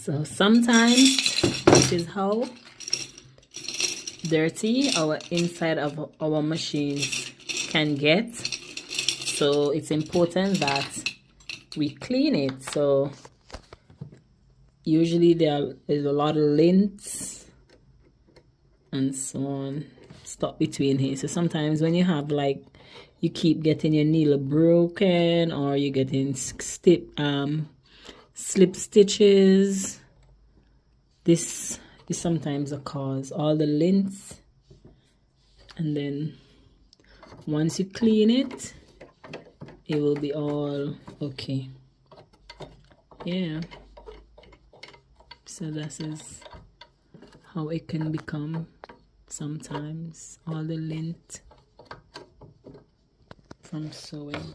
So sometimes this is how dirty our inside of our machines can get. So it's important that we clean it. So usually there's a lot of lint and so on stuck between here. So sometimes when you have like, you keep getting your needle broken, or you're getting slip stitches, this is sometimes a cause. All the lint, and then once you clean it, it will be all okay. Yeah, so this is how it can become sometimes, all the lint from sewing.